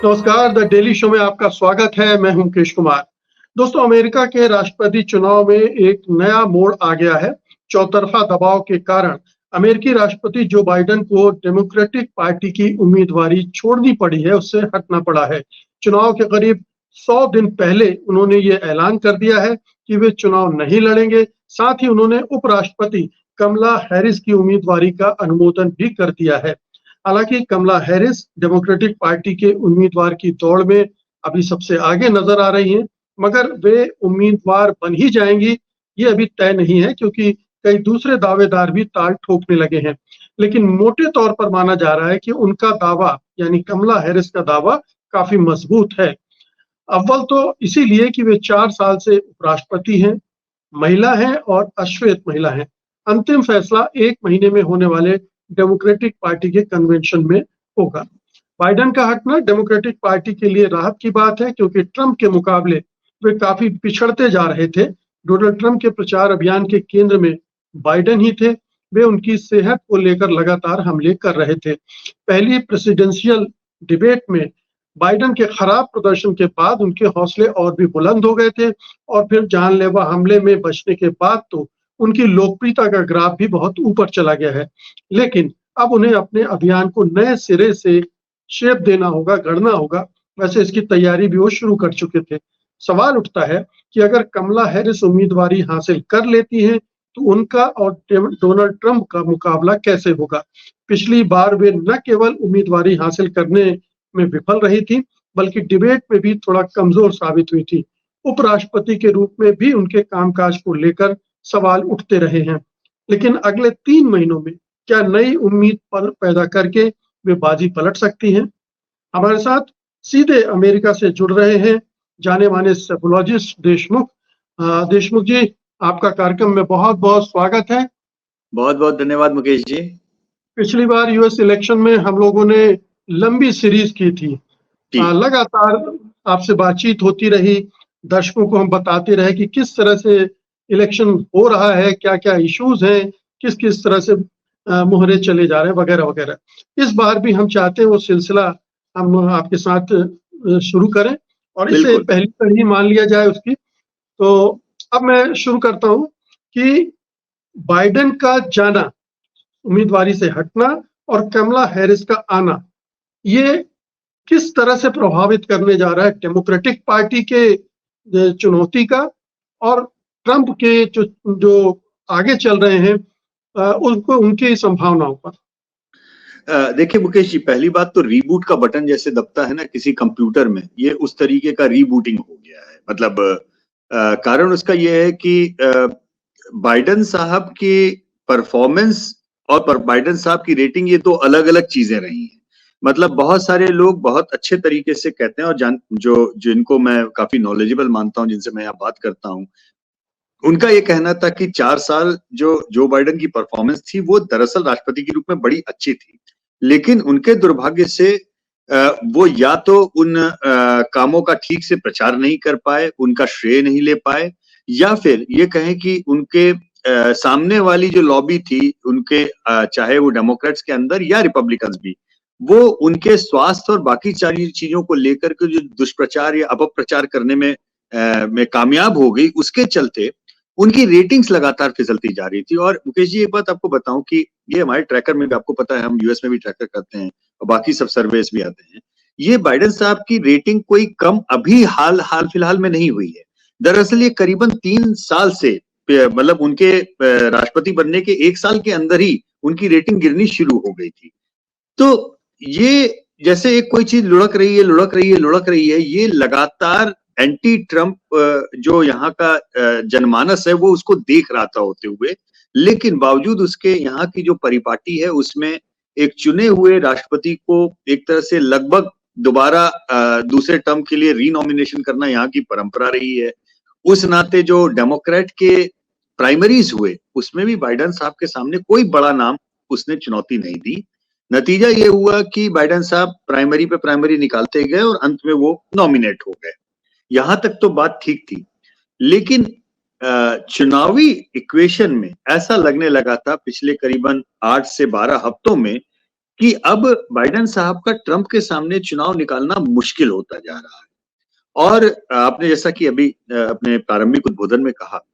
नमस्कार, the daily show में आपका स्वागत है। मैं हूं मुकेश कुमार। दोस्तों, अमेरिका के राष्ट्रपति चुनाव में एक नया मोड़ आ गया है। चौतरफा दबाव के कारण अमेरिकी राष्ट्रपति जो बाइडेन को डेमोक्रेटिक पार्टी की उम्मीदवारी छोड़नी पड़ी है, उससे हटना पड़ा है। चुनाव के करीब 100 दिन पहले उन्होंने ये ऐलान कर दिया है कि वे चुनाव नहीं लड़ेंगे। साथ ही उन्होंने उपराष्ट्रपति कमला हैरिस की उम्मीदवारी का अनुमोदन भी कर दिया है। हालांकि कमला हैरिस डेमोक्रेटिक पार्टी के उम्मीदवार की दौड़ में अभी सबसे आगे नजर आ रही हैं, मगर वे उम्मीदवार बन ही जाएंगी ये अभी तय नहीं है, क्योंकि कई दूसरे दावेदार भी ताल ठोकने लगे हैं। लेकिन मोटे तौर पर माना जा रहा है कि उनका दावा यानी कमला हैरिस का दावा काफी मजबूत है। अव्वल तो इसीलिए कि वे 4 साल से उपराष्ट्रपति हैं, महिला हैं और अश्वेत महिला हैं। अंतिम फैसला 1 महीने में होने वाले डेमोक्रेटिक पार्टी के कन्वेंशन में होगा। बाइडेन का हटना डेमोक्रेटिक पार्टी के लिए राहत की बात है, क्योंकि ट्रंप के मुकाबले वे काफी पिछड़ते जा रहे थे। डोनाल्ड ट्रंप के प्रचार अभियान के केंद्र में बाइडेन ही थे। वे उनकी सेहत को लेकर लगातार हमले कर रहे थे। पहली प्रेसिडेंशियल डिबेट में बाइडेन के खराब प्रदर्शन के बाद उनके हौसले और भी बुलंद हो गए थे, और फिर जानलेवा हमले में बचने के बाद तो उनकी लोकप्रियता का ग्राफ भी बहुत ऊपर चला गया है। लेकिन अब उन्हें अपने अभियान को नए सिरे से शेप देना होगा, गढ़ना होगा। वैसे इसकी तैयारी भी वो शुरू कर चुके थे। सवाल उठता है कि अगर कमला हैरिस उम्मीदवारी हासिल कर लेती हैं तो उनका और डोनाल्ड ट्रंप का मुकाबला कैसे होगा। पिछली बार वे न केवल उम्मीदवारी हासिल करने में विफल रही थी, बल्कि डिबेट में भी थोड़ा कमजोर साबित हुई थी। उपराष्ट्रपति के रूप में भी उनके कामकाज को लेकर सवाल उठते रहे हैं। लेकिन अगले 3 महीनों में क्या नई उम्मीद पैदा करके वे बाजी पलट सकती हैं। हमारे साथ सीधे अमेरिका से जुड़ रहे हैं जाने माने साइकोलॉजिस्ट देशमुख। देशमुख जी, आपका कार्यक्रम में बहुत बहुत स्वागत है। बहुत बहुत धन्यवाद मुकेश जी। पिछली बार यूएस इलेक्शन में हम लोगों ने लंबी सीरीज की थी। लगातार आपसे बातचीत होती रही, दर्शकों को हम बताते रहे कि किस तरह से इलेक्शन हो रहा है, क्या क्या इश्यूज हैं, किस किस तरह से मुहरे चले जा रहे हैं, वगैरह वगैरह। इस बार भी हम चाहते हैं वो सिलसिला हम आपके साथ शुरू करें, और इसे पहली कड़ी मान लिया जाए उसकी। तो अब मैं शुरू करता हूं कि बाइडेन का जाना, उम्मीदवारी से हटना, और कमला हैरिस का आना, ये किस तरह से प्रभावित करने जा रहा है डेमोक्रेटिक पार्टी के चुनौती का और ट्रंप के जो आगे चल रहे हैं उनको, उनकी संभावनाओं पर। देखिए मुकेश जी, पहली बात तो रीबूट का बटन जैसे दबता है ना किसी कंप्यूटर में, ये उस तरीके का रीबूटिंग हो गया है। मतलब कारण उसका ये है कि बाइडेन साहब की परफॉर्मेंस और बाइडेन साहब की रेटिंग, ये दो अलग अलग चीजें रही हैं। मतलब बहुत सारे लोग बहुत अच्छे तरीके से कहते हैं, और जिनको मैं काफी नॉलेजेबल मानता हूं, जिनसे मैं यहाँ बात करता हूं, उनका ये कहना था कि 4 साल जो बाइडेन की परफॉर्मेंस थी वो दरअसल राष्ट्रपति के रूप में बड़ी अच्छी थी, लेकिन उनके दुर्भाग्य से वो या तो उन कामों का ठीक से प्रचार नहीं कर पाए, उनका श्रेय नहीं ले पाए, या फिर ये कहें कि उनके सामने वाली जो लॉबी थी उनके, चाहे वो डेमोक्रेट्स के अंदर या रिपब्लिकन्स भी, वो उनके स्वास्थ्य और बाकी सारी चीजों को लेकर के जो दुष्प्रचार या अपप्रचार करने में कामयाब हो गई, उसके चलते उनकी रेटिंग्स लगातार फिसलती जा रही थी। और मुकेश जी, एक बात आपको बताऊं कि ये हमारे ट्रैकर में भी, आपको पता है हम यूएस में भी ट्रैकर करते हैं और बाकी सब सर्वेस भी आते हैं, ये बाइडेन साहब की रेटिंग कोई कम अभी हाल फिलहाल में नहीं हुई है। दरअसल ये करीबन 3 साल से, मतलब उनके राष्ट्रपति बनने के 1 साल के अंदर ही उनकी रेटिंग गिरनी शुरू हो गई थी। तो ये जैसे एक कोई चीज लुढ़क रही है, ये लगातार एंटी ट्रंप जो यहाँ का जनमानस है वो उसको देख रहा था होते हुए, लेकिन बावजूद उसके यहाँ की जो परिपाटी है उसमें एक चुने हुए राष्ट्रपति को एक तरह से लगभग दोबारा दूसरे टर्म के लिए रीनॉमिनेशन करना यहाँ की परंपरा रही है। उस नाते जो डेमोक्रेट के प्राइमरीज हुए उसमें भी बाइडेन साहब के सामने कोई बड़ा नाम उसने चुनौती नहीं दी। नतीजा ये हुआ कि बाइडेन साहब प्राइमरी पे प्राइमरी निकालते गए और अंत में वो नॉमिनेट हो गए। यहां तक तो बात ठीक थी, लेकिन चुनावी इक्वेशन में ऐसा लगने लगा था पिछले करीबन 8 से 12 हफ्तों में कि अब बाइडेन साहब का ट्रंप के सामने चुनाव निकालना मुश्किल होता जा रहा है। और आपने जैसा कि अभी अपने प्रारंभिक उद्बोधन में कहा,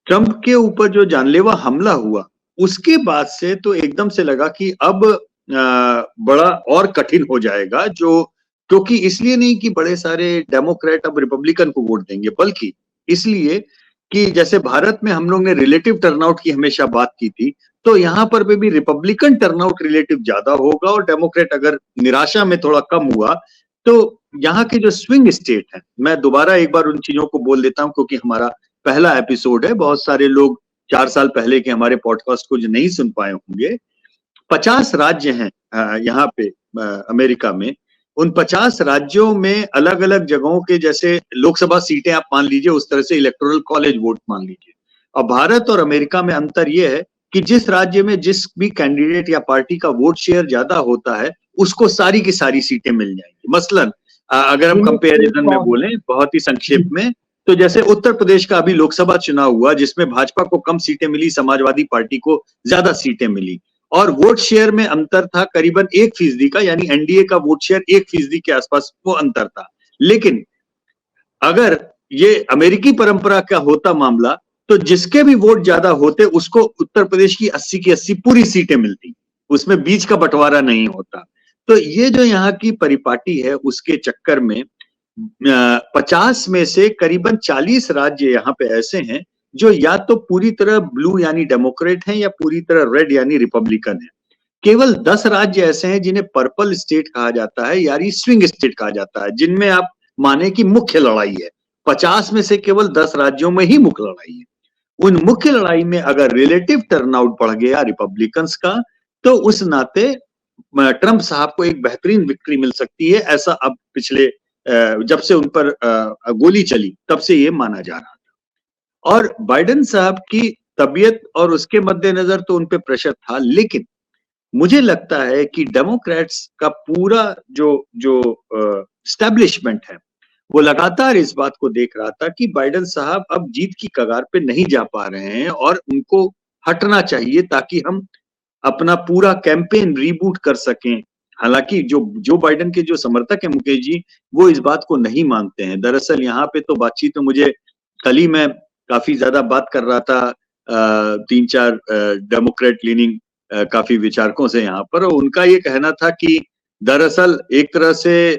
ट्रंप के ऊपर जो जानलेवा हमला हुआ उसके बाद से तो एकदम से लगा कि अब बड़ा और कठिन हो जाएगा, जो क्योंकि इसलिए नहीं कि बड़े सारे डेमोक्रेट अब रिपब्लिकन को वोट देंगे, बल्कि इसलिए कि जैसे भारत में हम लोग ने रिलेटिव टर्नआउट की हमेशा बात की थी, तो यहाँ पर भी रिपब्लिकन टर्नआउट रिलेटिव ज्यादा होगा और डेमोक्रेट अगर निराशा में थोड़ा कम हुआ तो यहाँ के जो स्विंग स्टेट है, मैं दोबारा एक बार उन चीजों को बोल देता हूं क्योंकि हमारा पहला एपिसोड है, बहुत सारे लोग 4 साल पहले के हमारे पॉडकास्ट को जो नहीं सुन पाए होंगे। 50 राज्य हैं यहाँ पे अमेरिका में। उन 50 राज्यों में अलग अलग जगहों के जैसे लोकसभा सीटें आप मान लीजिए, उस तरह से इलेक्टोरल कॉलेज वोट मान लीजिए। और भारत और अमेरिका में अंतर यह है कि जिस राज्य में जिस भी कैंडिडेट या पार्टी का वोट शेयर ज्यादा होता है उसको सारी की सारी सीटें मिल जाएंगी। मसलन अगर हम कंपेरिजन में बोलें बहुत ही संक्षेप में, तो जैसे उत्तर प्रदेश का अभी लोकसभा चुनाव हुआ जिसमें भाजपा को कम सीटें मिली, समाजवादी पार्टी को ज्यादा सीटें मिली, और वोट शेयर में अंतर था करीबन 1% का, यानी एनडीए का वोट शेयर 1% के आसपास वो अंतर था। लेकिन अगर ये अमेरिकी परंपरा का होता मामला तो जिसके भी वोट ज्यादा होते उसको उत्तर प्रदेश की 80 की 80 पूरी सीटें मिलती, उसमें बीच का बंटवारा नहीं होता। तो ये जो यहाँ की परिपाटी है उसके चक्कर में 50 में से करीबन 40 राज्य यहाँ पे ऐसे हैं जो या तो पूरी तरह ब्लू यानी डेमोक्रेट हैं या पूरी तरह रेड यानी रिपब्लिकन है। केवल 10 राज्य ऐसे हैं जिन्हें पर्पल स्टेट कहा जाता है यानी स्विंग स्टेट कहा जाता है, जिनमें आप माने कि मुख्य लड़ाई है। 50 में से केवल 10 राज्यों में ही मुख्य लड़ाई है। उन मुख्य लड़ाई में अगर रिलेटिव टर्नआउट बढ़ गया रिपब्लिकन्स का तो उस नाते ट्रंप साहब को एक बेहतरीन विक्ट्री मिल सकती है, ऐसा अब पिछले जब से उन पर गोली चली तब से ये माना जा रहा था। और बाइडेन साहब की तबीयत और उसके मद्देनजर तो उन पे प्रेशर था, लेकिन मुझे लगता है कि डेमोक्रेट्स का पूरा जो एस्टेब्लिशमेंट है वो लगातार इस बात को देख रहा था कि बाइडेन साहब अब जीत की कगार पे नहीं जा पा रहे हैं और उनको हटना चाहिए ताकि हम अपना पूरा कैंपेन रीबूट कर सकें। हालांकि जो बाइडेन के जो समर्थक हैं मुकेश जी, वो इस बात को नहीं मानते हैं। दरअसल यहाँ पे तो बातचीत में मुझे कल ही मैं काफी ज्यादा बात कर रहा था 3-4 डेमोक्रेट लीनिंग काफी विचारकों से यहाँ पर, और उनका ये कहना था कि दरअसल एक तरह से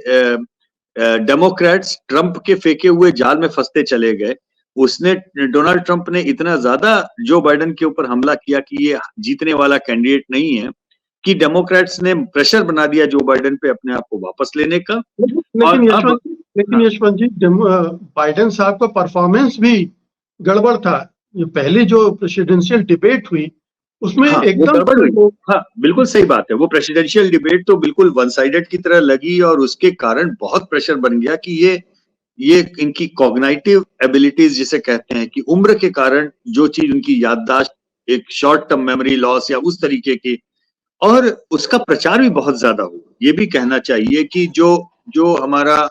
डेमोक्रेट्स ट्रंप के फेंके हुए जाल में फंसते चले गए। डोनाल्ड ट्रंप ने इतना ज्यादा जो बाइडेन के ऊपर हमला किया कि ये जीतने वाला कैंडिडेट नहीं है कि डेमोक्रेट्स ने प्रेशर बना दिया जो बाइडेन पे अपने आप को वापस लेने का। लेकिन यशवंत जी, बाइडेन साहब का परफॉर्मेंस भी गड़बड़ था। ये पहली जो प्रेसिडेंशियल डिबेट हुई उसमें एकदम गड़बड़ हुई। हाँ बिल्कुल सही बात है, वो प्रेसिडेंशियल डिबेट तो बिल्कुल वन साइडेड की तरह लगी और उसके कारण बहुत प्रेशर बन गया कि ये इनकी कॉग्निटिव एबिलिटीज जिसे कहते हैं कि उम्र के कारण जो चीज उनकी याददाश्त, एक शॉर्ट टर्म मेमोरी लॉस या उस तरीके की, और उसका प्रचार भी बहुत ज्यादा हुआ। ये भी कहना चाहिए कि जो हमारा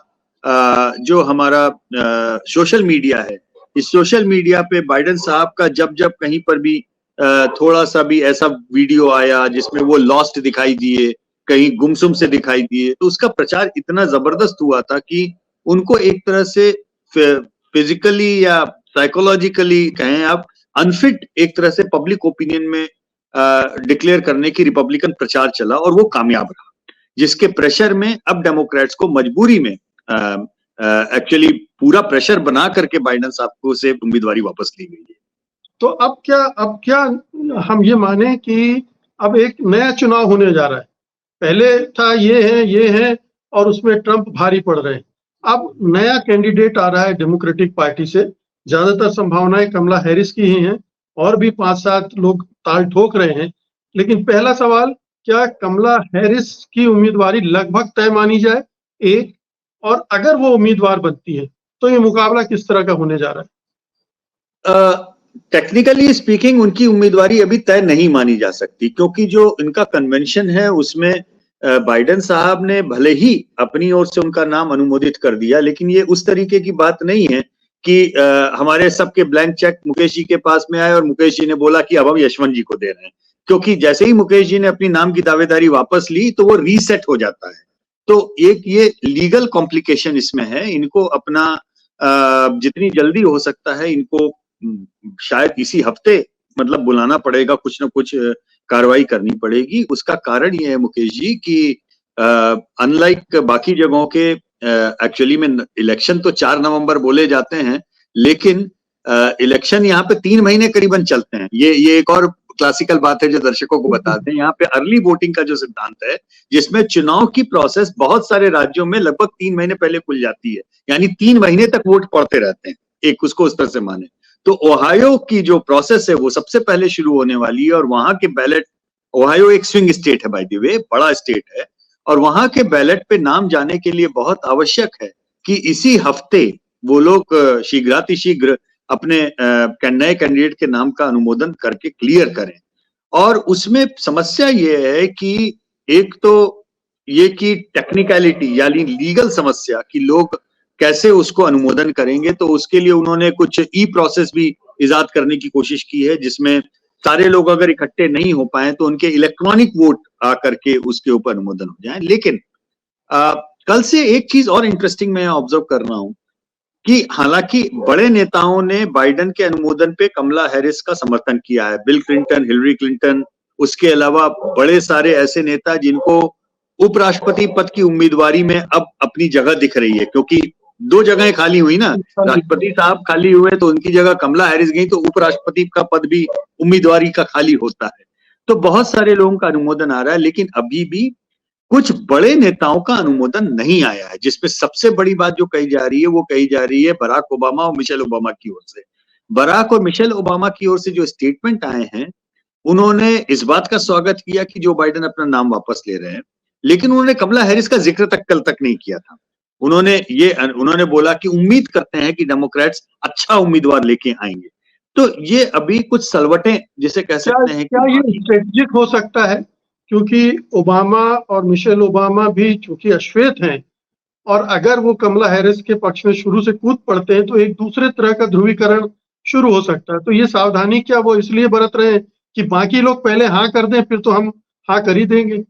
सोशल मीडिया है, इस सोशल मीडिया पे बाइडेन साहब का जब कहीं पर भी थोड़ा सा भी ऐसा वीडियो आया जिसमें वो लॉस्ट दिखाई दिए, कहीं गुमसुम से दिखाई दिए, तो उसका प्रचार इतना जबरदस्त हुआ था कि उनको एक तरह से फिजिकली या साइकोलॉजिकली कहें आप अनफिट एक तरह से पब्लिक ओपिनियन में डिक्लेयर करने की रिपब्लिकन प्रचार चला और वो कामयाब रहा, जिसके प्रेशर में अब डेमोक्रेट्स को मजबूरी में एक्चुअली पूरा प्रेशर बना करके बाइडेन साहब को से उम्मीदवारी वापस ली गई है। तो अब क्या हम ये माने कि अब एक नया चुनाव होने जा रहा है? पहले था ये है और उसमें ट्रंप भारी पड़ रहे हैं। अब नया कैंडिडेट आ रहा है डेमोक्रेटिक पार्टी से, ज्यादातर संभावनाएं कमला हैरिस की ही हैं और भी 5-7 लोग ताल ठोक रहे हैं। लेकिन पहला सवाल, क्या कमला हैरिस की उम्मीदवारी लगभग तय मानी जाए? एक, और अगर वो उम्मीदवार बनती है तो ये मुकाबला किस तरह का होने जा रहा है? टेक्निकली स्पीकिंग उनकी उम्मीदवारी अभी तय नहीं मानी जा सकती, क्योंकि जो इनका कन्वेंशन है उसमें बाइडेन साहब ने भले ही अपनी ओर से उनका नाम अनुमोदित कर दिया, लेकिन ये उस तरीके की बात नहीं है कि हमारे सबके ब्लैंक चेक मुकेश जी के पास में आए और मुकेश जी ने बोला कि अब हम यशवंत जी को दे रहे हैं। क्योंकि जैसे ही मुकेश जी ने अपनी नाम की दावेदारी वापस ली तो वो रीसेट हो जाता है। तो एक ये लीगल कॉम्प्लिकेशन इसमें है, इनको अपना जितनी जल्दी हो सकता है इनको शायद इसी हफ्ते मतलब बुलाना पड़ेगा, कुछ ना कुछ कार्रवाई करनी पड़ेगी। उसका कारण ये है मुकेश जी कि अनलाइक बाकी जगहों के एक्चुअली में इलेक्शन तो 4 नवंबर बोले जाते हैं, लेकिन इलेक्शन यहाँ पे 3 महीने करीबन चलते हैं। ये एक और क्लासिकल बात है जो दर्शकों को बताते हैं। यहाँ पे अर्ली वोटिंग का जो सिद्धांत है, जिसमें चुनाव की प्रोसेस बहुत सारे राज्यों में लगभग 3 महीने पहले खुल जाती है, यानी 3 महीने तक वोट पड़ते रहते हैं, एक उसको उस तरह से माने। तो ओहायो की जो प्रोसेस है वो सबसे पहले शुरू होने वाली है, और वहां के बैलेट, ओहायो एक स्विंग स्टेट है बाय द वे, बड़ा स्टेट है, और वहां के बैलेट पे नाम जाने के लिए बहुत आवश्यक है कि इसी हफ्ते वो लोग शीघ्रातिशीघ्र अपने नए कैंडिडेट के नाम का अनुमोदन करके क्लियर करें। और उसमें समस्या ये है कि एक तो ये कि टेक्निकलिटी यानी लीगल समस्या कि लोग कैसे उसको अनुमोदन करेंगे, तो उसके लिए उन्होंने कुछ ई प्रोसेस भी इजाद करने की कोशिश की है, जिसमें सारे लोग अगर इकट्ठे नहीं हो पाए तो उनके इलेक्ट्रॉनिक वोट आकर के उसके ऊपर अनुमोदन हो जाए। लेकिन कल से एक चीज और इंटरेस्टिंग मैं ऑब्जर्व कर रहा हूं कि हालांकि बड़े नेताओं ने बाइडेन के अनुमोदन पे कमला हैरिस का समर्थन किया है, बिल क्लिंटन, हिलरी क्लिंटन, उसके अलावा बड़े सारे ऐसे नेता जिनको उपराष्ट्रपति पद की उम्मीदवारी में अब अपनी जगह दिख रही है, क्योंकि 2 जगहें खाली हुई ना, राष्ट्रपति साहब खाली हुए तो उनकी जगह कमला हैरिस गई, तो उपराष्ट्रपति का पद भी उम्मीदवारी का खाली होता है। तो बहुत सारे लोगों का अनुमोदन आ रहा है, लेकिन अभी भी कुछ बड़े नेताओं का अनुमोदन नहीं आया है, जिसमें सबसे बड़ी बात जो कही जा रही है वो कही जा रही है बराक ओबामा और मिशेल ओबामा की ओर से। बराक और मिशेल ओबामा की ओर से जो स्टेटमेंट आए हैं, उन्होंने इस बात का स्वागत किया कि जो बाइडेन अपना नाम वापस ले रहे हैं, लेकिन उन्होंने कमला हैरिस का जिक्र तक कल तक नहीं किया था। उन्होंने बोला कि उम्मीद करते हैं कि डेमोक्रेट्स अच्छा उम्मीदवार लेके आएंगे। तो ये अभी कुछ सलवटें जिसे कह सकते हैं क्या ये स्ट्रेटेजिक हो सकता है, क्योंकि ओबामा और मिशेल ओबामा भी चूंकि अश्वेत हैं, और अगर वो कमला हैरिस के पक्ष में शुरू से कूद पड़ते हैं तो एक दूसरे तरह का ध्रुवीकरण शुरू हो सकता है। तो ये सावधानी क्या वो इसलिए बरत रहे हैं कि बाकी लोग पहले हाँ कर दें, फिर तो हम हाँ कर ही देंगे?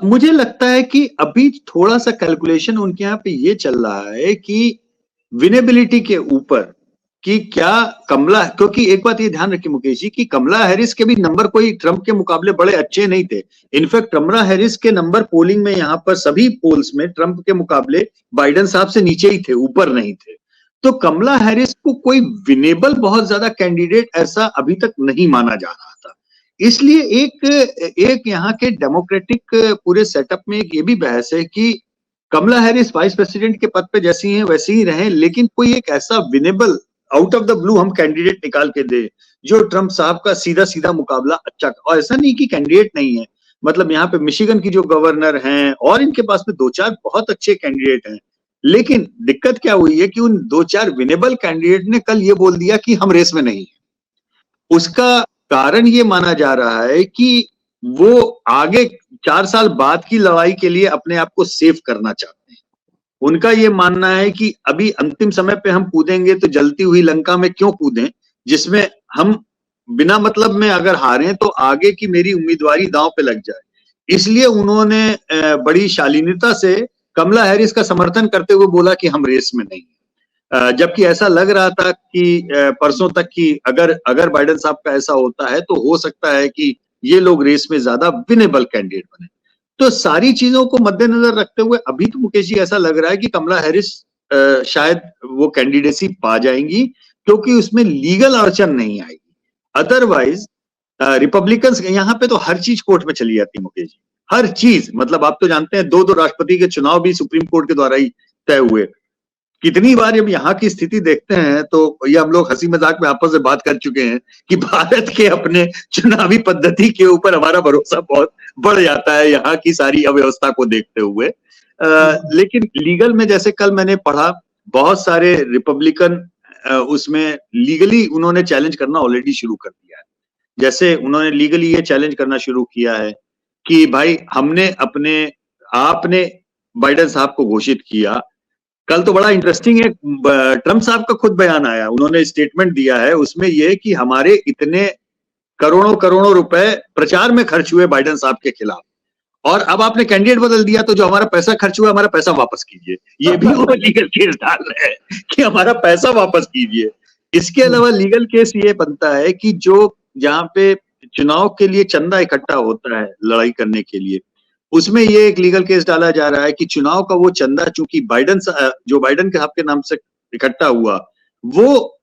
मुझे लगता है कि अभी थोड़ा सा कैलकुलेशन उनके यहाँ पे ये चल रहा है कि विनेबिलिटी के ऊपर कि क्या कमला, क्योंकि एक बात ये ध्यान रखिए मुकेश जी कि कमला हैरिस के भी नंबर कोई ट्रंप के मुकाबले बड़े अच्छे नहीं थे। इनफैक्ट कमला हैरिस के नंबर पोलिंग में यहाँ पर सभी पोल्स में ट्रंप के मुकाबले बाइडेन साहब से नीचे ही थे, ऊपर नहीं थे। तो कमला हैरिस को कोई विनेबल बहुत ज्यादा कैंडिडेट ऐसा अभी तक नहीं माना जा रहा था। इसलिए एक यहाँ के डेमोक्रेटिक पूरे सेटअप में एक ये भी बहस है कि कमला हैरिस वाइस प्रेसिडेंट के पद पे जैसी हैं वैसे ही रहें, लेकिन कोई एक ऐसा winnable out of the blue हम कैंडिडेट निकाल के दे जो ट्रंप साहब का सीधा सीधा मुकाबला अच्छा, और ऐसा नहीं कि कैंडिडेट नहीं है, मतलब यहाँ पे मिशिगन की जो गवर्नर हैं और इनके पास में 2-4 बहुत अच्छे कैंडिडेट हैं। लेकिन दिक्कत क्या हुई है कि उन 2-4 विनेबल कैंडिडेट ने कल ये बोल दिया कि हम रेस में नहीं है। उसका कारण ये माना जा रहा है कि वो आगे 4 साल बाद की लड़ाई के लिए अपने आप को सेव करना चाहते हैं। उनका ये मानना है कि अभी अंतिम समय पे हम कूदेंगे तो जलती हुई लंका में क्यों कूदें, जिसमें हम बिना मतलब में अगर हारें तो आगे की मेरी उम्मीदवारी दांव पे लग जाए। इसलिए उन्होंने बड़ी शालीनता से कमला हैरिस का समर्थन करते हुए बोला कि हम रेस में नहीं, जबकि ऐसा लग रहा था कि परसों तक कि अगर बाइडेन साहब का ऐसा होता है तो हो सकता है कि ये लोग रेस में ज्यादा विनेबल कैंडिडेट बने। तो सारी चीजों को मद्देनजर रखते हुए अभी तो मुकेश जी ऐसा लग रहा है कि कमला हैरिस शायद वो कैंडिडेसी पा जाएंगी, क्योंकि उसमें लीगल अड़चन नहीं आएगी। अदरवाइज रिपब्लिकन्स यहाँ पे तो हर चीज कोर्ट में चली जाती है मुकेश जी, हर चीज। मतलब आप तो जानते हैं 2 राष्ट्रपति के चुनाव भी सुप्रीम कोर्ट के द्वारा ही तय हुए। कितनी बार जब यहाँ की स्थिति देखते हैं तो ये हम लोग हंसी मजाक में आपस में बात कर चुके हैं कि भारत के अपने चुनावी पद्धति के ऊपर हमारा भरोसा बहुत बढ़ जाता है यहाँ की सारी अव्यवस्था को देखते हुए। लेकिन लीगल में जैसे कल मैंने पढ़ा, बहुत सारे रिपब्लिकन उसमें लीगली उन्होंने चैलेंज करना ऑलरेडी शुरू कर दिया है। जैसे उन्होंने लीगली ये चैलेंज करना शुरू किया है कि भाई आपने बाइडेन साहब को घोषित किया। कल तो बड़ा इंटरेस्टिंग है, ट्रंप साहब का खुद बयान आया, उन्होंने स्टेटमेंट दिया है उसमें यह कि हमारे इतने करोड़ों करोड़ों रुपए प्रचार में खर्च हुए बाइडेन साहब के खिलाफ, और अब आपने कैंडिडेट बदल दिया, तो जो हमारा पैसा खर्च हुआ हमारा पैसा वापस कीजिए। ये भी वो लीगल केस डाल रहे हैं कि हमारा पैसा वापस कीजिए। इसके अलावा लीगल केस ये बनता है कि जो जहां पे चुनाव के लिए चंदा इकट्ठा होता है लड़ाई करने के लिए, उसमें ये एक लीगल केस डाला जा रहा है कि चुनाव का वो चंदा चूंकि जो बाइडेन के आपके नाम से इकट्ठा हुआ, वो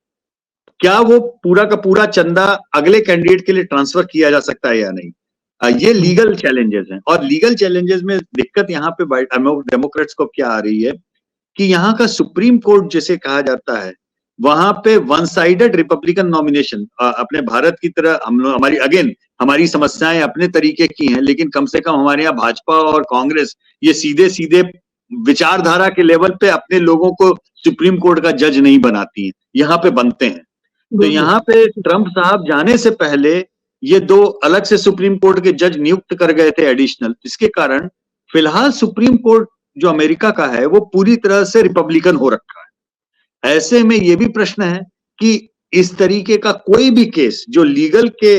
क्या वो पूरा का पूरा चंदा अगले कैंडिडेट के लिए ट्रांसफर किया जा सकता है या नहीं। ये लीगल चैलेंजेस हैं, और लीगल चैलेंजेस में दिक्कत यहाँ पे डेमोक्रेट्स को क्या आ रही है कि यहाँ का सुप्रीम कोर्ट जिसे कहा जाता है, वहां पे वन साइडेड रिपब्लिकन नॉमिनेशन, अपने भारत की तरह हम लोग हमारी समस्याएं अपने तरीके की हैं, लेकिन कम से कम हमारे यहाँ भाजपा और कांग्रेस ये सीधे सीधे विचारधारा के लेवल पे अपने लोगों को सुप्रीम कोर्ट का जज नहीं बनाती हैं, यहाँ पे बनते हैं। तो यहाँ पे ट्रंप साहब जाने से पहले ये दो अलग से सुप्रीम कोर्ट के जज नियुक्त कर गए थे एडिशनल, इसके कारण फिलहाल सुप्रीम कोर्ट जो अमेरिका का है वो पूरी तरह से रिपब्लिकन हो रखा है। ऐसे में ये भी प्रश्न है कि इस तरीके का कोई भी केस जो लीगल के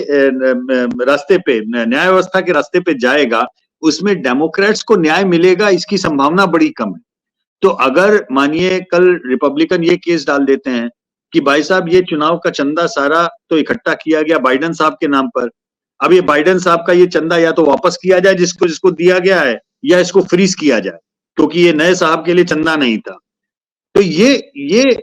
रास्ते पे, न्याय व्यवस्था के रास्ते पे जाएगा, उसमें डेमोक्रेट्स को न्याय मिलेगा इसकी संभावना बड़ी कम है। तो अगर मानिए कल रिपब्लिकन ये केस डाल देते हैं कि भाई साहब ये चुनाव का चंदा सारा तो इकट्ठा किया गया बाइडेन साहब के नाम पर, अब ये बाइडेन साहब का ये चंदा या तो वापस किया जाए जिसको जिसको दिया गया है, या इसको फ्रीज किया जाए, क्योंकि ये नए साहब के लिए चंदा नहीं था। तो ये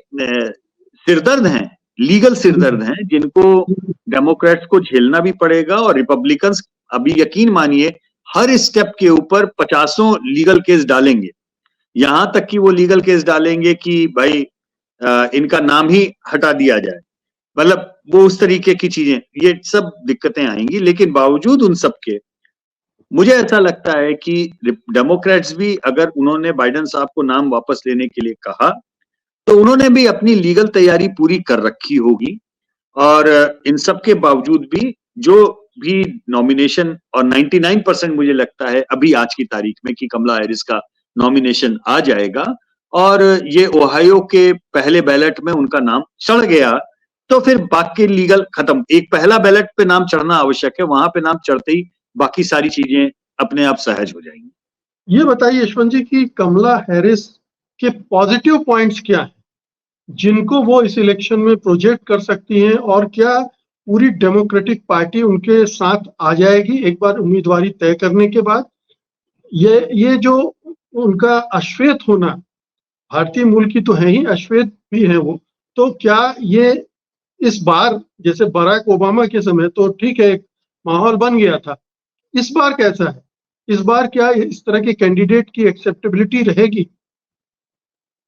सिरदर्द हैं, लीगल सिरदर्द हैं, जिनको डेमोक्रेट्स को झेलना भी पड़ेगा, और रिपब्लिकन्स अभी यकीन मानिए हर स्टेप के ऊपर 50 लीगल केस डालेंगे, यहां तक कि वो लीगल केस डालेंगे कि भाई इनका नाम ही हटा दिया जाए, मतलब वो उस तरीके की चीजें, ये सब दिक्कतें आएंगी। लेकिन बावजूद उन सब के मुझे ऐसा लगता है कि डेमोक्रेट्स भी, अगर उन्होंने बाइडेन साहब को नाम वापस लेने के लिए कहा, तो उन्होंने भी अपनी लीगल तैयारी पूरी कर रखी होगी, और इन सब के बावजूद भी जो भी नॉमिनेशन, और 99% मुझे लगता है अभी आज की तारीख में कि कमला हैरिस का नॉमिनेशन आ जाएगा, और ये ओहायो के पहले बैलेट में उनका नाम चढ़ गया, तो फिर बाकी लीगल खत्म। एक पहला बैलेट पे नाम चढ़ना आवश्यक है, वहां पे नाम चढ़ते ही बाकी सारी चीजें अपने आप सहज हो जाएंगी। ये बताइए यशवंत जी कि कमला हैरिस के पॉजिटिव पॉइंट्स क्या हैं जिनको वो इस इलेक्शन में प्रोजेक्ट कर सकती हैं, और क्या पूरी डेमोक्रेटिक पार्टी उनके साथ आ जाएगी एक बार उम्मीदवारी तय करने के बाद? ये जो उनका अश्वेत होना, भारतीय मूल की तो है ही, अश्वेत भी है वो, तो क्या ये इस बार, जैसे बराक ओबामा के समय तो ठीक है माहौल बन गया था, इस बार कैसा है? इस बार क्या इस तरह के कैंडिडेट की एक्सेप्टेबिलिटी रहेगी?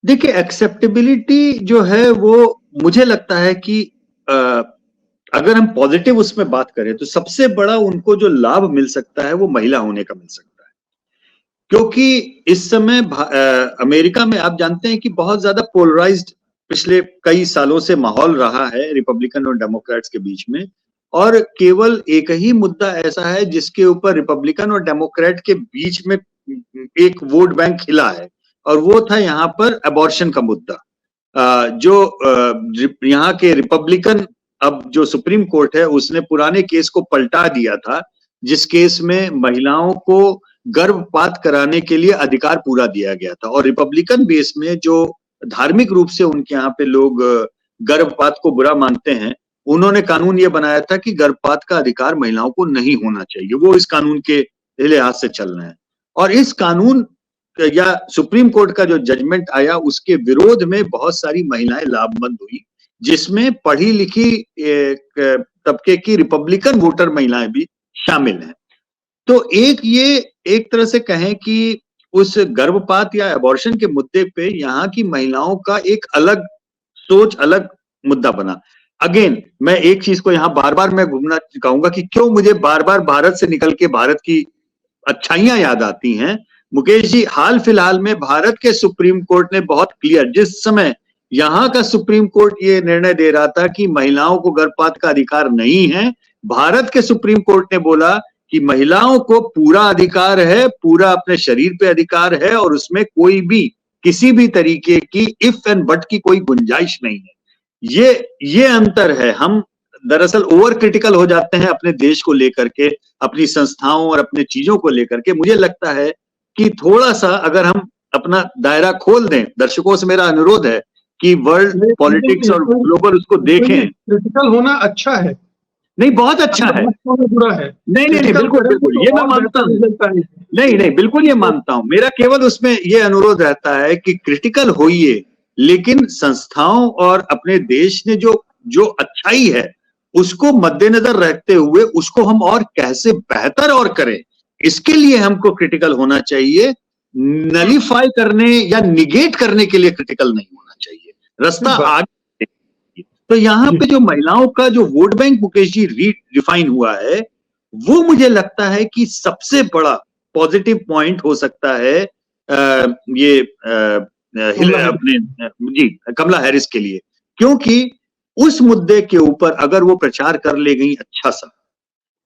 देखिए, एक्सेप्टेबिलिटी जो है वो मुझे लगता है कि अगर हम पॉजिटिव उसमें बात करें तो सबसे बड़ा उनको जो लाभ मिल सकता है वो महिला होने का मिल सकता है, क्योंकि इस समय अमेरिका में आप जानते हैं कि बहुत ज्यादा पोलराइज्ड पिछले कई सालों से माहौल रहा है रिपब्लिकन और डेमोक्रेट्स के बीच में, और केवल एक ही मुद्दा ऐसा है जिसके ऊपर रिपब्लिकन और डेमोक्रेट के बीच में एक वोट बैंक खिला है, और वो था यहाँ पर अबॉर्शन का मुद्दा। जो यहाँ के रिपब्लिकन, अब जो सुप्रीम कोर्ट है उसने पुराने केस को पलटा दिया था, जिस केस में महिलाओं को गर्भपात कराने के लिए अधिकार पूरा दिया गया था, और रिपब्लिकन बेस में जो धार्मिक रूप से उनके यहाँ पे लोग गर्भपात को बुरा मानते हैं, उन्होंने कानून ये बनाया था कि गर्भपात का अधिकार महिलाओं को नहीं होना चाहिए, वो इस कानून के लिहाज से चल रहे हैं। और इस कानून या सुप्रीम कोर्ट का जो जजमेंट आया उसके विरोध में बहुत सारी महिलाएं लाभबंद हुई, जिसमें पढ़ी लिखी तबके की रिपब्लिकन वोटर महिलाएं भी शामिल हैं। तो ये एक तरह से कहें कि उस गर्भपात या अबॉर्शन के मुद्दे पे यहाँ की महिलाओं का एक अलग सोच, अलग मुद्दा बना। अगेन मैं एक चीज को यहाँ बार बार मैं घूमना चाहूंगा कि क्यों मुझे बार बार भारत से निकल के भारत की अच्छाइयां याद आती हैं। मुकेश जी, हाल फिलहाल में भारत के सुप्रीम कोर्ट ने बहुत क्लियर, जिस समय यहाँ का सुप्रीम कोर्ट ये निर्णय दे रहा था कि महिलाओं को गर्भपात का अधिकार नहीं है, भारत के सुप्रीम कोर्ट ने बोला कि महिलाओं को पूरा अधिकार है, पूरा अपने शरीर पे अधिकार है, और उसमें कोई भी किसी भी तरीके की इफ एंड बट की कोई गुंजाइश नहीं है। ये अंतर है। हम दरअसल ओवर क्रिटिकल हो जाते हैं अपने देश को लेकर के, अपनी संस्थाओं और अपने चीजों को लेकर के। मुझे लगता है कि थोड़ा सा अगर हम अपना दायरा खोल दें, दर्शकों से मेरा अनुरोध है कि वर्ल्ड पॉलिटिक्स और ग्लोबल उसको देखें। क्रिटिकल होना अच्छा है, नहीं बहुत अच्छा है, बुरा है। नहीं नहीं नहीं, बिल्कुल बिल्कुल ये मैं मानता हूँ, नहीं नहीं बिल्कुल ये मानता हूँ। मेरा केवल उसमें ये अनुरोध रहता है कि क्रिटिकल होइए, लेकिन संस्थाओं और अपने देश ने जो अच्छाई है उसको मद्देनजर रखते हुए उसको हम और कैसे बेहतर और करें, इसके लिए हमको क्रिटिकल होना चाहिए। नलीफाई करने या निगेट करने के लिए क्रिटिकल नहीं होना चाहिए, रास्ता आगे। तो यहाँ पे जो महिलाओं का जो vote bank Mukesh ji redefine हुआ है, वो मुझे लगता है कि सबसे बड़ा पॉजिटिव पॉइंट हो सकता है ये अपने जी कमला हैरिस के लिए, क्योंकि उस मुद्दे के ऊपर अगर वो प्रचार कर ले गई अच्छा सा,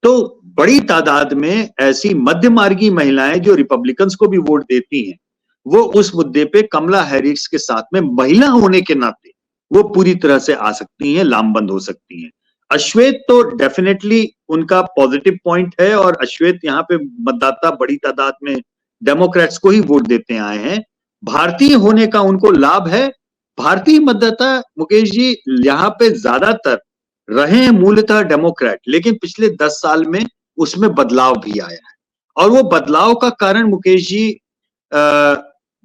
तो बड़ी तादाद में ऐसी मध्यमार्गी महिलाएं जो रिपब्लिकन्स को भी वोट देती हैं, वो उस मुद्दे पे कमला हैरिस के साथ में महिला होने के नाते वो पूरी तरह से आ सकती हैं, लामबंद हो सकती हैं। अश्वेत तो डेफिनेटली उनका पॉजिटिव पॉइंट है, और अश्वेत यहाँ पे मतदाता बड़ी तादाद में डेमोक्रेट्स को ही वोट देते आए हैं। भारतीय होने का उनको लाभ है। भारतीय मतदाता मुकेश जी यहाँ पे ज्यादातर रहे हैं मूलतः डेमोक्रेट, लेकिन पिछले 10 साल में उसमें बदलाव भी आया है, और वो बदलाव का कारण मुकेश जी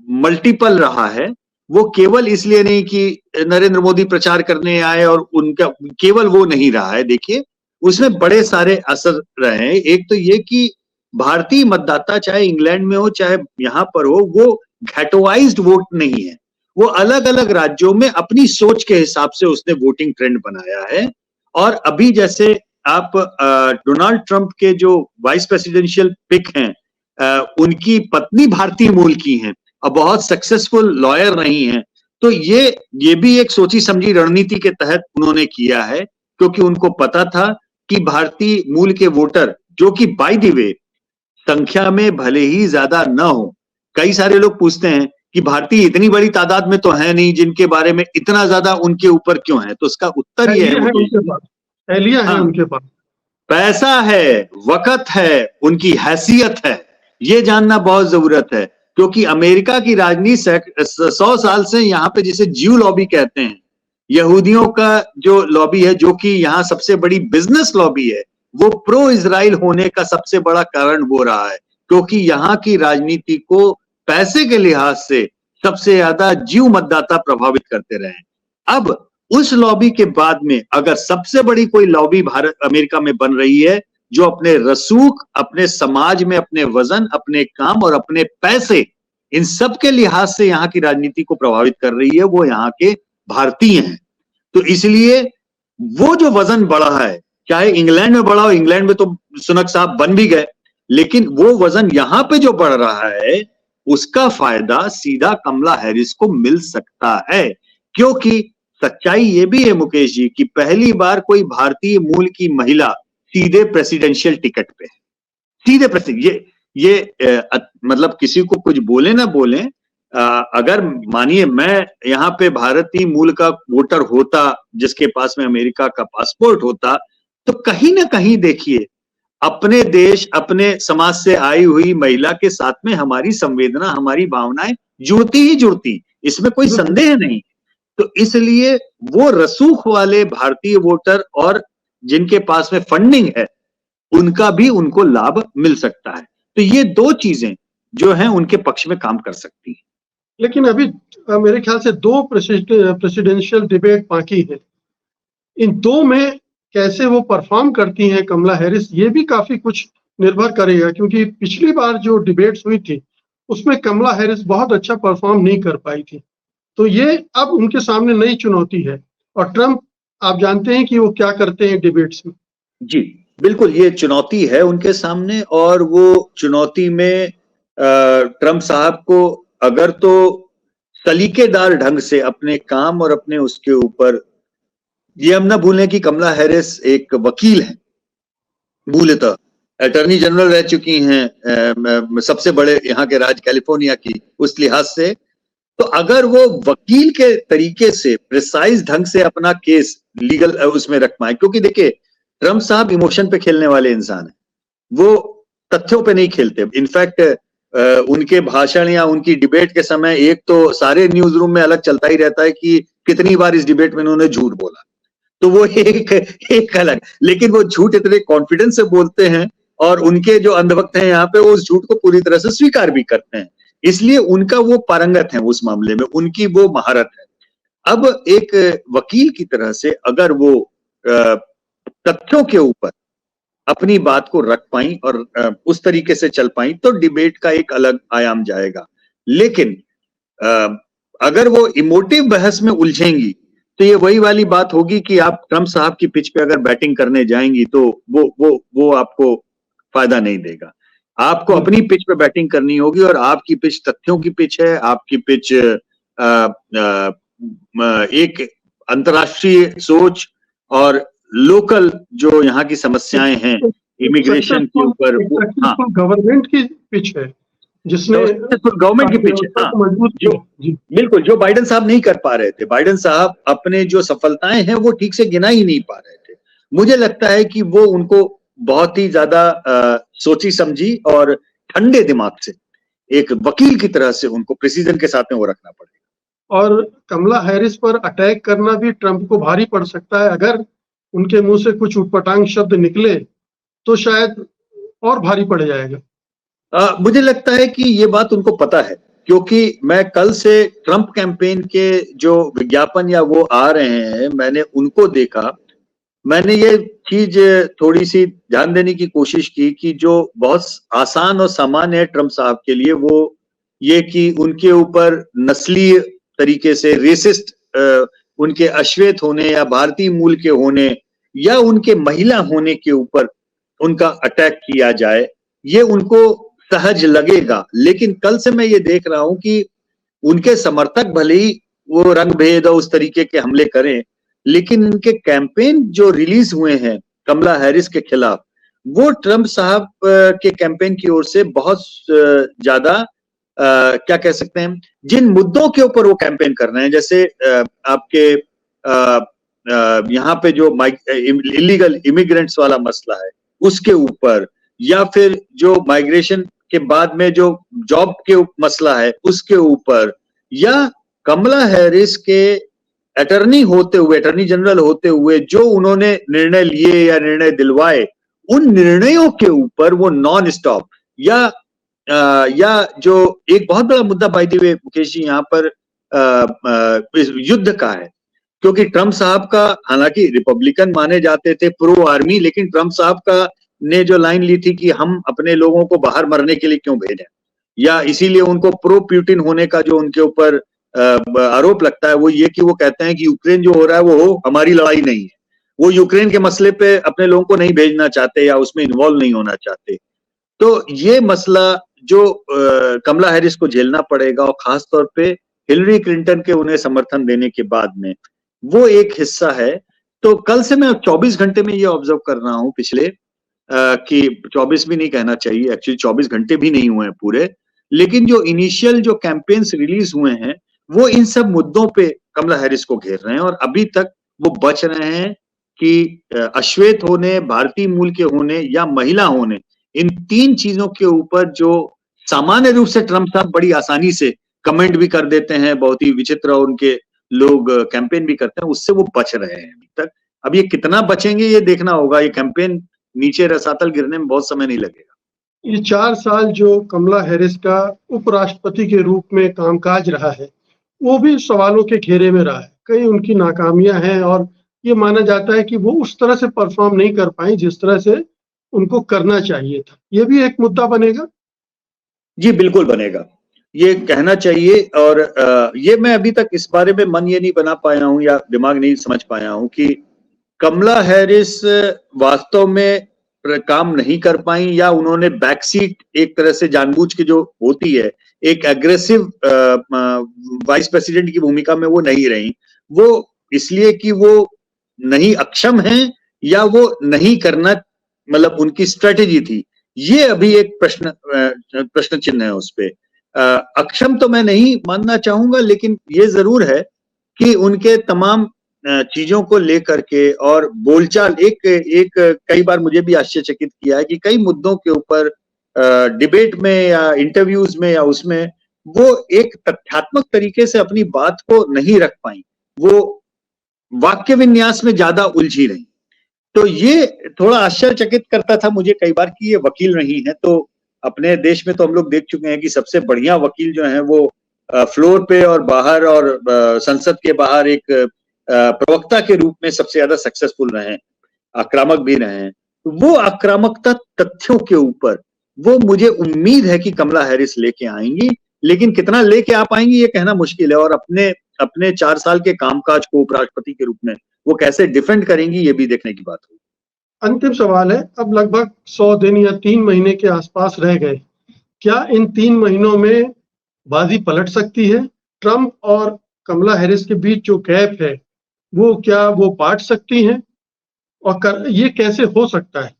मल्टीपल रहा है। वो केवल इसलिए नहीं कि नरेंद्र मोदी प्रचार करने आए और उनका केवल वो नहीं रहा है। देखिए उसमें बड़े सारे असर रहे हैं। एक तो ये कि भारतीय मतदाता चाहे इंग्लैंड में हो चाहे यहाँ पर हो, वो घैटोवाइज्ड वोट नहीं है, वो अलग अलग राज्यों में अपनी सोच के हिसाब से उसने वोटिंग ट्रेंड बनाया है। और अभी जैसे आप डोनाल्ड ट्रंप के जो वाइस प्रेसिडेंशियल पिक हैं, उनकी पत्नी भारतीय मूल की हैं और बहुत सक्सेसफुल लॉयर रही हैं, तो ये भी एक सोची समझी रणनीति के तहत उन्होंने किया है, क्योंकि उनको पता था कि भारतीय मूल के वोटर, जो कि बाय द वे संख्या में भले ही ज्यादा न हो, कई सारे लोग पूछते हैं कि भारतीय इतनी बड़ी तादाद में तो है नहीं, जिनके बारे में इतना ज्यादा उनके ऊपर क्यों है, तो उसका उत्तर ये है उनके पास पैसा है, वक्त है, उनकी हैसियत है, ये जानना बहुत जरूरत है। क्योंकि अमेरिका की राजनीति 100 साल से यहाँ पे जिसे ज्यू लॉबी कहते हैं, यहूदियों का जो लॉबी है, जो कि यहाँ सबसे बड़ी बिजनेस लॉबी है, वो प्रो इजराइल होने का सबसे बड़ा कारण वो रहा है, क्योंकि यहाँ की राजनीति को पैसे के लिहाज से सबसे ज्यादा ज्यू मतदाता प्रभावित करते रहे। अब उस लॉबी के बाद में अगर सबसे बड़ी कोई लॉबी भारत अमेरिका में बन रही है, जो अपने रसूख, अपने समाज में अपने वजन, अपने काम और अपने पैसे, इन सब के लिहाज से यहाँ की राजनीति को प्रभावित कर रही है, वो यहाँ के भारतीय हैं। तो इसलिए वो जो वजन बढ़ा है, चाहे इंग्लैंड में बढ़ा हो, इंग्लैंड में तो सुनक साहब बन भी गए, लेकिन वो वजन यहाँ पे जो बढ़ रहा है, उसका फायदा सीधा कमला हैरिस को मिल सकता है। क्योंकि सच्चाई ये भी है मुकेश जी कि पहली बार कोई भारतीय मूल की महिला सीधे प्रेसिडेंशियल टिकट पे है, सीधे प्रेसिडेंट। मतलब किसी को कुछ बोले ना बोले, अगर मानिए मैं यहाँ पे भारतीय मूल का वोटर होता, जिसके पास में अमेरिका का पासपोर्ट होता, तो कहीं ना कहीं देखिए अपने देश, अपने समाज से आई हुई महिला के साथ में हमारी संवेदना, हमारी भावनाएं जुड़ती ही जुड़ती, इसमें कोई संदेह नहीं। तो इसलिए वो रसूख वाले भारतीय वोटर और जिनके पास में फंडिंग है, उनका भी उनको लाभ मिल सकता है। तो ये दो चीजें जो हैं उनके पक्ष में काम कर सकती हैं। लेकिन अभी मेरे ख्याल से 2 प्रेसिडेंशियल डिबेट बाकी है। इन 2 में कैसे वो परफॉर्म करती हैं कमला हैरिस, ये भी काफी कुछ निर्भर करेगा, क्योंकि पिछली बार जो डिबेट्स हुई थी उसमें कमला हैरिस बहुत अच्छा परफॉर्म नहीं कर पाई थी। तो ये अब उनके सामने नई चुनौती है, और ट्रंप आप जानते हैं कि वो क्या करते हैं डिबेट्स में। जी बिल्कुल, ये चुनौती है उनके सामने, और वो चुनौती में ट्रंप साहब को अगर तो सलीकेदार ढंग से अपने काम और अपने उसके ऊपर, ये हम ना भूलें कि कमला हैरिस एक वकील है, मूलतः अटॉर्नी जनरल रह चुकी हैं सबसे बड़े यहाँ के राज्य कैलिफोर्निया की, उस लिहाज से तो अगर वो वकील के तरीके से प्रिसाइज ढंग से अपना केस लीगल उसमें रख पाए, क्योंकि देखिए ट्रम्प साहब इमोशन पे खेलने वाले इंसान है, वो तथ्यों पे नहीं खेलते। इनफैक्ट उनके भाषण या उनकी डिबेट के समय एक तो सारे न्यूज रूम में अलग चलता ही रहता है कि कितनी बार इस डिबेट में उन्होंने झूठ बोला, तो वो एक अलग, लेकिन वो झूठ इतने कॉन्फिडेंस से बोलते हैं और उनके जो अंधभक्त हैं यहाँ पे वो उस झूठ को पूरी तरह से स्वीकार भी करते हैं, इसलिए उनका वो पारंगत है उस मामले में, उनकी वो महारत है। अब एक वकील की तरह से अगर वो तथ्यों के ऊपर अपनी बात को रख पाई और उस तरीके से चल पाई तो डिबेट का एक अलग आयाम जाएगा। लेकिन अगर वो इमोटिव बहस में उलझेंगी तो ये वही वाली बात होगी कि आप ट्रम्प साहब की पिच पे अगर बैटिंग करने जाएंगी तो वो आपको फायदा नहीं देगा। आपको अपनी पिच पे बैटिंग करनी होगी और आपकी पिच तथ्यों की पिच है, आपकी पिच एक अंतर्राष्ट्रीय सोच और लोकल जो यहाँ की समस्याएं हैं इमिग्रेशन के ऊपर, हाँ गवर्नमेंट की पिच है जिसने गवर्नमेंट की पिच है, हाँ मजबूत बिल्कुल जो बाइडेन साहब नहीं कर पा रहे थे। बाइडेन साहब अपने जो सफलताएं हैं वो ठीक से गिना ही नहीं पा रहे थे। मुझे लगता है कि वो उनको बहुत ही ज्यादा सोची समझी और ठंडे दिमाग से एक वकील की तरह से उनको प्रिसीजन के साथ में वो रखना पड़ेगा। और कमला हैरिस पर अटैक करना भी ट्रंप को भारी पड़ सकता है। अगर उनके मुंह से कुछ उटपटांग शब्द निकले तो शायद और भारी पड़ जाएगा। मुझे लगता है कि ये बात उनको पता है, क्योंकि मैं कल से ट्रंप कैंपेन के जो विज्ञापन या वो आ रहे हैं मैंने उनको देखा। मैंने ये चीज थोड़ी सी ध्यान देने की कोशिश की कि जो बहुत आसान और सामान्य है ट्रंप साहब के लिए वो ये कि उनके ऊपर नस्लीय तरीके से रेसिस्ट उनके अश्वेत होने या भारतीय मूल के होने या उनके महिला होने के ऊपर उनका अटैक किया जाए, ये उनको सहज लगेगा। लेकिन कल से मैं ये देख रहा हूं कि उनके समर्थक भले ही वो रंग भेद और उस तरीके के हमले करें, लेकिन इनके कैंपेन जो रिलीज हुए हैं कमला हैरिस के खिलाफ वो ट्रंप साहब के कैंपेन की ओर से बहुत ज्यादा क्या कह सकते हैं, जिन मुद्दों के ऊपर वो कैंपेन कर रहे हैं, जैसे आपके यहाँ पे जो इलीगल इमिग्रेंट्स वाला मसला है उसके ऊपर, या फिर जो माइग्रेशन के बाद में जो जॉब के मसला है उसके ऊपर, या कमला हैरिस के अटर्नी जनरल होते हुए जो उन्होंने निर्णय लिए या निर्णय दिलवाए उन निर्णयों के ऊपर वो नॉन स्टॉप, या जो एक बहुत बड़ा मुद्दा by the way Mukesh ji यहाँ पर युद्ध का है, क्योंकि ट्रंप साहब का हालांकि रिपब्लिकन माने जाते थे प्रो आर्मी, लेकिन ट्रंप साहब का ने जो लाइन ली थी कि हम अपने लोगों को बाहर मरने के लिए क्यों भेजें, या इसीलिए उनको प्रो प्यूटिन होने का जो उनके ऊपर आरोप लगता है वो ये कि वो कहते हैं कि यूक्रेन जो हो रहा है वो हो, हमारी लड़ाई नहीं है, वो यूक्रेन के मसले पे अपने लोगों को नहीं भेजना चाहते या उसमें इन्वॉल्व नहीं होना चाहते। तो ये मसला जो कमला हैरिस को झेलना पड़ेगा और खासतौर पे हिलरी क्लिंटन के उन्हें समर्थन देने के बाद में वो एक हिस्सा है। तो कल से मैं 24 घंटे में ये ऑब्जर्व कर रहा हूँ पिछले कि 24 भी नहीं कहना चाहिए, एक्चुअली 24 घंटे भी नहीं हुए हैं पूरे, लेकिन जो इनिशियल जो कैंपेन्स रिलीज हुए हैं वो इन सब मुद्दों पे कमला हैरिस को घेर रहे हैं और अभी तक वो बच रहे हैं कि अश्वेत होने, भारतीय मूल के होने या महिला होने, इन तीन चीजों के ऊपर जो सामान्य रूप से ट्रंप साहब बड़ी आसानी से कमेंट भी कर देते हैं, बहुत ही विचित्र और उनके लोग कैंपेन भी करते हैं, उससे वो बच रहे हैं अभी तक। अब ये कितना बचेंगे ये देखना होगा, ये कैंपेन नीचे रसातल गिरने में बहुत समय नहीं लगेगा। ये 4 साल जो कमला हैरिस का उपराष्ट्रपति के रूप में कामकाज रहा है वो भी सवालों के घेरे में रहा है। कई उनकी नाकामियां हैं और ये माना जाता है कि वो उस तरह से परफॉर्म नहीं कर पाई जिस तरह से उनको करना चाहिए था। ये भी एक मुद्दा बनेगा। जी बिल्कुल बनेगा, ये कहना चाहिए। और ये मैं अभी तक इस बारे में मन ये नहीं बना पाया हूं या दिमाग नहीं समझ पाया हूं कि कमला हैरिस वास्तव में काम नहीं कर पाई या उन्होंने बैकसीट एक तरह से जानबूझ के जो होती है एक एग्रेसिव वाइस प्रेसिडेंट की भूमिका में वो नहीं रही, वो इसलिए कि वो नहीं अक्षम हैं या वो नहीं करना, मतलब उनकी स्ट्रेटेजी थी, ये अभी एक प्रश्न चिन्ह है उस पे। अक्षम तो मैं नहीं मानना चाहूंगा, लेकिन ये जरूर है कि उनके तमाम चीजों को लेकर के और बोलचाल एक कई बार मुझे भी आश्चर्यचकित किया है कि कई मुद्दों के ऊपर डिबेट में या इंटरव्यूज में या उसमें वो एक तथ्यात्मक तरीके से अपनी बात को नहीं रख पाई, वो वाक्य विन्यास में ज्यादा उलझी रही। तो ये थोड़ा आश्चर्यचकित करता था मुझे कई बार कि ये वकील नहीं है। तो अपने देश में तो हम लोग देख चुके हैं कि सबसे बढ़िया वकील जो हैं वो फ्लोर पे और बाहर और संसद के बाहर एक प्रवक्ता के रूप में सबसे ज्यादा सक्सेसफुल रहे हैं, आक्रामक भी रहे हैं। वो आक्रामकता तथ्यों के ऊपर वो मुझे उम्मीद है कि कमला हैरिस लेके आएंगी, लेकिन कितना लेके आ पाएंगी ये कहना मुश्किल है। और अपने 4 साल के कामकाज को उपराष्ट्रपति के रूप में वो कैसे डिफेंड करेंगी ये भी देखने की बात होगी। अंतिम सवाल है, अब लगभग 100 दिन या 3 महीने के आसपास रह गए। क्या इन 3 महीनों में बाजी पलट सकती है? ट्रंप और कमला हैरिस के बीच जो गैप है वो पाट सकती हैं? और ये कैसे हो सकता है?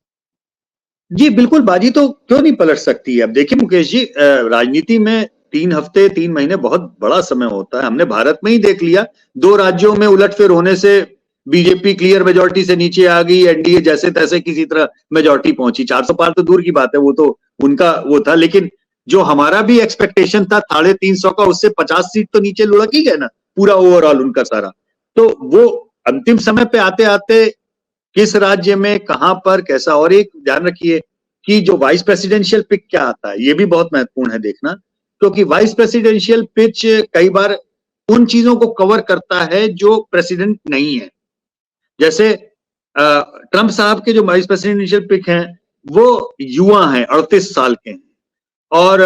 जी बिल्कुल, बाजी तो क्यों नहीं पलट सकती है। अब देखिए मुकेश जी, राजनीति में 3 हफ्ते 3 महीने बहुत बड़ा समय होता है। हमने भारत में ही देख लिया, 2 राज्यों में उलटफेर होने से बीजेपी क्लियर मेजॉरिटी से नीचे आ गई, एनडीए जैसे तैसे किसी तरह मेजॉरिटी पहुंची। 400 पार तो दूर की बात है, वो तो उनका वो था। लेकिन जो हमारा भी एक्सपेक्टेशन था 350 का, उससे 50 सीट तो नीचे लुढ़क ही गए ना, पूरा ओवरऑल उनका सारा। तो वो अंतिम समय पे आते आते किस राज्य में कहां पर कैसा। और एक ध्यान रखिए कि जो वाइस प्रेसिडेंशियल पिक क्या आता है ये भी बहुत महत्वपूर्ण है देखना, क्योंकि वाइस प्रेसिडेंशियल पिच कई बार उन चीजों को कवर करता है जो प्रेसिडेंट नहीं है। जैसे ट्रंप साहब के जो वाइस प्रेसिडेंशियल पिक हैं वो युवा हैं, 38 साल के हैं और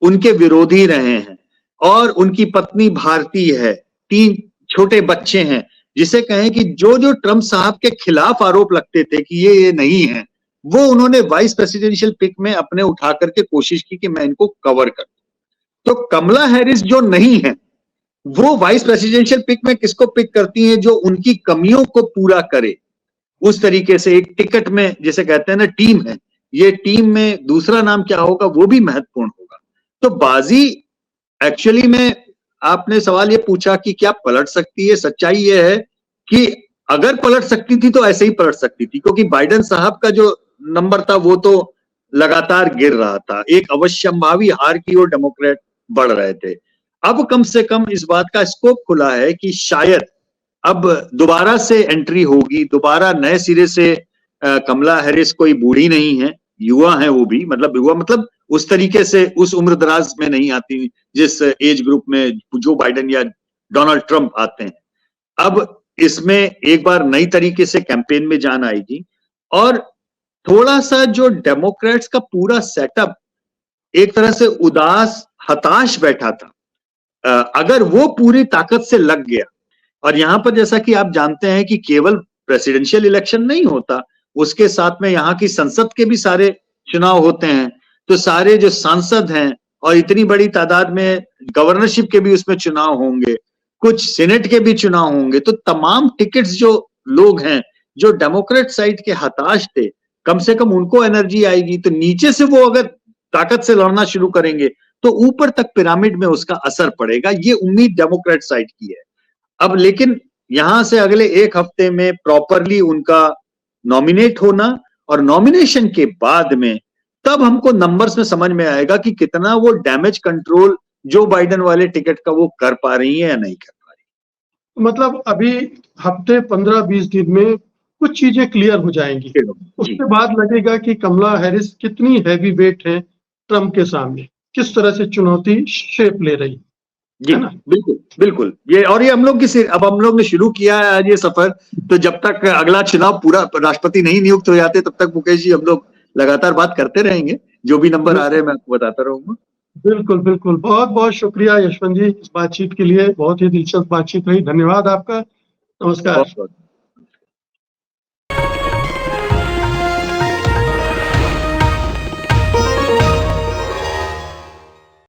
उनके विरोधी रहे हैं और उनकी पत्नी भारतीय है, 3 छोटे बच्चे हैं। जिसे कहें कि जो ट्रंप साहब के खिलाफ आरोप लगते थे कि ये नहीं है, वो उन्होंने वाइस प्रेसिडेंशियल पिक में अपने उठा करके कोशिश की कि मैं इनको कवर कर। तो कमला हैरिस जो नहीं है वो वाइस प्रेसिडेंशियल पिक में किसको पिक करती हैं? जो उनकी कमियों को पूरा करे। उस तरीके से एक टिकट में जिसे कहते हैं ना टीम है, ये टीम में दूसरा नाम क्या होगा वो भी महत्वपूर्ण होगा। तो बाजी एक्चुअली में आपने सवाल ये पूछा कि क्या पलट सकती है, सच्चाई ये है कि अगर पलट सकती थी तो ऐसे ही पलट सकती थी, क्योंकि बाइडेन साहब का जो नंबर था वो तो लगातार गिर रहा था, एक अवश्यंभावी हार की ओर डेमोक्रेट बढ़ रहे थे। अब कम से कम इस बात का स्कोप खुला है कि शायद अब दोबारा से एंट्री होगी, दोबारा नए सिरे से। कमला हैरिस कोई बूढ़ी नहीं है, युवा है वो भी, मतलब युवा मतलब उस तरीके से उस उम्र दराज में नहीं आती जिस एज ग्रुप में जो बाइडेन या डोनाल्ड ट्रंप आते हैं। अब इसमें एक बार नई तरीके से कैंपेन में जान आएगी और थोड़ा सा जो डेमोक्रेट्स का पूरा सेटअप एक तरह से उदास हताश बैठा था, अगर वो पूरी ताकत से लग गया। और यहां पर जैसा कि आप जानते हैं कि केवल प्रेसिडेंशियल इलेक्शन नहीं होता, उसके साथ में यहाँ की संसद के भी सारे चुनाव होते हैं। तो सारे जो सांसद हैं और इतनी बड़ी तादाद में गवर्नरशिप के भी उसमें चुनाव होंगे, कुछ सीनेट के भी चुनाव होंगे। तो तमाम टिकट्स जो लोग हैं जो डेमोक्रेट साइड के हताश थे, कम से कम उनको एनर्जी आएगी। तो नीचे से वो अगर ताकत से लड़ना शुरू करेंगे तो ऊपर तक पिरामिड में उसका असर पड़ेगा, ये उम्मीद डेमोक्रेट साइड की है। अब लेकिन यहां से अगले 1 हफ्ते में प्रॉपरली उनका नॉमिनेट होना और नॉमिनेशन के बाद में तब हमको नंबर्स में समझ में आएगा कि कितना वो डैमेज कंट्रोल जो बाइडेन वाले टिकट का वो कर पा रही है या नहीं कर पा रही। मतलब अभी हफ्ते 15-20 दिन में कुछ चीजें क्लियर हो जाएंगी, उसके बाद लगेगा कि कमला हैरिस कितनी हैवी वेट है ट्रंप के सामने, किस तरह से चुनौती शेप ले रही जी ना। बिल्कुल बिल्कुल, ये और ये हम लोग अब हम लोग ने शुरू किया है आज ये सफर। तो जब तक अगला चुनाव पूरा राष्ट्रपति नहीं नियुक्त हो जाते तब तक मुकेश जी हम लोग लगातार बात करते रहेंगे, जो भी नंबर आ रहे हैं मैं आपको बताता रहूंगा। बिल्कुल बिल्कुल, बहुत बहुत शुक्रिया यशवंत जी इस बातचीत के लिए, बहुत ही दिलचस्प बातचीत रही। धन्यवाद आपका, नमस्कार।